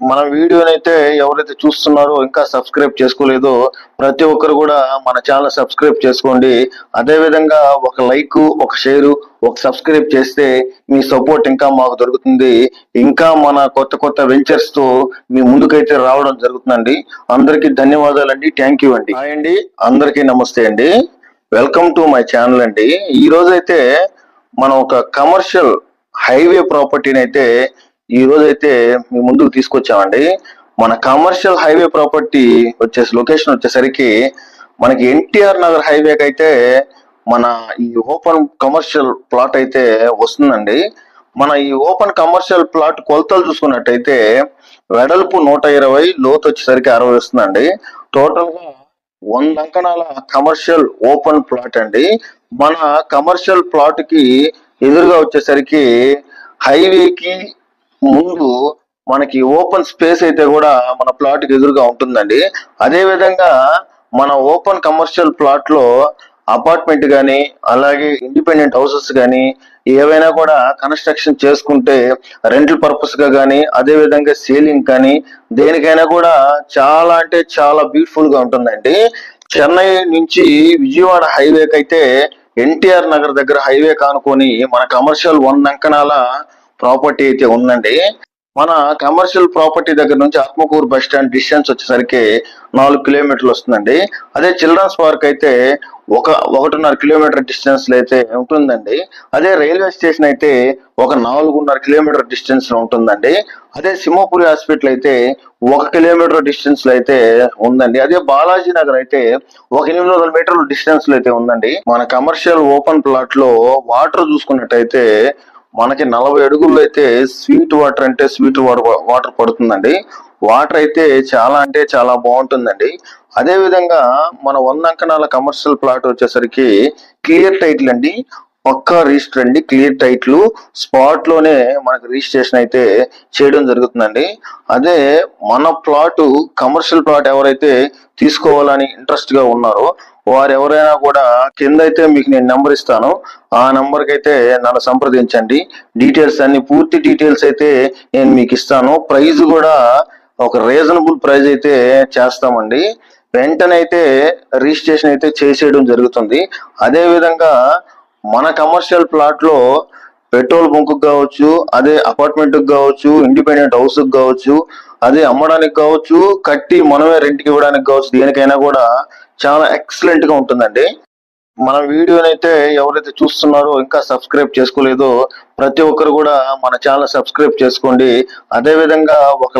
మన వీడియోనైతే ఎవరైతే చూస్తున్నారో ఇంకా సబ్స్క్రైబ్ చేసుకోలేదో ప్రతి ఒక్కరు కూడా మన ఛానల్ సబ్స్క్రైబ్ చేసుకోండి. అదే విధంగా ఒక లైక్, ఒక షేర్, ఒక సబ్స్క్రైబ్ చేస్తే మీ సపోర్ట్ ఇంకా మాకు దొరుకుతుంది. ఇంకా మన కొత్త కొత్త వెంచర్స్ తో మీ ముందుకైతే రావడం జరుగుతుందండి. అందరికీ ధన్యవాదాలండి. థ్యాంక్ యూ అండి. హాయ్ అండి, అందరికీ నమస్తే అండి. వెల్కమ్ టు మై ఛానల్ అండి. ఈ రోజైతే మనం ఒక కమర్షియల్ హైవే ప్రాపర్టీని అయితే ఈ రోజైతే మీ ముందుకు తీసుకొచ్చామండి. మన కమర్షియల్ హైవే ప్రాపర్టీ లొకేషన్ వచ్చేసరికి మనకి ఎన్టీఆర్ నగర్ హైవేకి అయితే మన ఈ ఓపెన్ కమర్షియల్ ప్లాట్ అయితే వస్తుందండి. మన ఈ ఓపెన్ కమర్షియల్ ప్లాట్ కొలతలు చూసుకున్నట్టయితే వెడల్పు 120, లోతు వచ్చేసరికి 60 వస్తుందండి. టోటల్ గా 100 అంకణాల కమర్షియల్ ఓపెన్ ప్లాట్ అండి. మన కమర్షియల్ ప్లాట్ కి ఎదురుగా వచ్చేసరికి హైవేకి ముందు మనకి ఓపెన్ స్పేస్ అయితే కూడా మన ప్లాట్ కి ఎదురుగా ఉంటుందండి. అదే విధంగా మన ఓపెన్ కమర్షియల్ ప్లాట్ లో అపార్ట్మెంట్ కానీ అలాగే ఇండిపెండెంట్ హౌసెస్ కానీ ఏవైనా కూడా కన్స్ట్రక్షన్ చేసుకుంటే రెంటల్ పర్పస్ గా కానీ అదే విధంగా సేలింగ్ కానీ దేనికైనా కూడా చాలా అంటే చాలా బ్యూటిఫుల్ గా ఉంటుందండి. చెన్నై నుంచి విజయవాడ హైవేకి అయితే ఎన్టీఆర్ నగర్ దగ్గర హైవే కానుకొని మన కమర్షియల్ 100 అంకణాల ప్రాపర్టీ అయితే ఉందండి. మన కమర్షియల్ ప్రాపర్టీ దగ్గర నుంచి ఆత్మకూరు బస్ స్టాండ్ డిస్టెన్స్ వచ్చేసరికి 4 కిలోమీటర్లు వస్తుందండి. అదే చిల్డ్రన్స్ పార్క్ అయితే 1.5 కిలోమీటర్ డిస్టెన్స్ లో అయితే ఉంటుందండి. అదే రైల్వే స్టేషన్ అయితే 4.5 కిలోమీటర్ డిస్టెన్స్ లో ఉంటుందండి. అదే సింహపురి హాస్పిటల్ అయితే 1 కిలోమీటర్ డిస్టెన్స్ లో అయితే ఉందండి. అదే బాలాజీ నగర్ అయితే 800 మీటర్ల డిస్టెన్స్ లో అయితే ఉందండి. మన కమర్షియల్ ఓపెన్ ప్లాట్ లో వాటర్ చూసుకున్నట్టయితే మనకి 40 అడుగుల్లో అయితే స్వీట్ వాటర్ పడుతుందండి. వాటర్ అయితే చాలా అంటే చాలా బాగుంటుందండి. అదే విధంగా మన 100 అంకణాల కమర్షియల్ ప్లాట్ వచ్చేసరికి క్లియర్ టైటిల్ అండి, పక్కా రిజిస్టర్ అండి. క్లియర్ టైటిల్ స్పాట్ లోనే మనకి రిజిస్ట్రేషన్ అయితే చేయడం జరుగుతుందండి. అదే మన ప్లాట్ కమర్షియల్ ప్లాట్ ఎవరైతే తీసుకోవాలని ఇంట్రెస్ట్ గా ఉన్నారో వారు ఎవరైనా కూడా కింద అయితే మీకు నేను నెంబర్ ఇస్తాను, ఆ నెంబర్కి అయితే నన్ను సంప్రదించండి. డీటెయిల్స్ అన్ని పూర్తి డీటెయిల్స్ అయితే నేను మీకు ఇస్తాను. ప్రైస్ కూడా ఒక రీజనబుల్ ప్రైస్ అయితే చేస్తామండి. వెంటనే అయితే రిజిస్ట్రేషన్ అయితే చేసేయడం జరుగుతుంది. అదే విధంగా మన కమర్షియల్ ప్లాట్ లో పెట్రోల్ బంక్ కావచ్చు, అదే అపార్ట్మెంట్ కావచ్చు, ఇండిపెండెంట్ హౌస్ కావచ్చు, అదే అమ్మడానికి కావచ్చు, కట్టి మనమే రెంట్కి ఇవ్వడానికి కావచ్చు, దేనికైనా కూడా చాలా ఎక్సలెంట్ గా ఉంటుందండి. మన వీడియోనైతే ఎవరైతే చూస్తున్నారో ఇంకా సబ్స్క్రైబ్ చేసుకోలేదో ప్రతి ఒక్కరు కూడా మన ఛానల్ సబ్స్క్రైబ్ చేసుకోండి. అదే విధంగా ఒక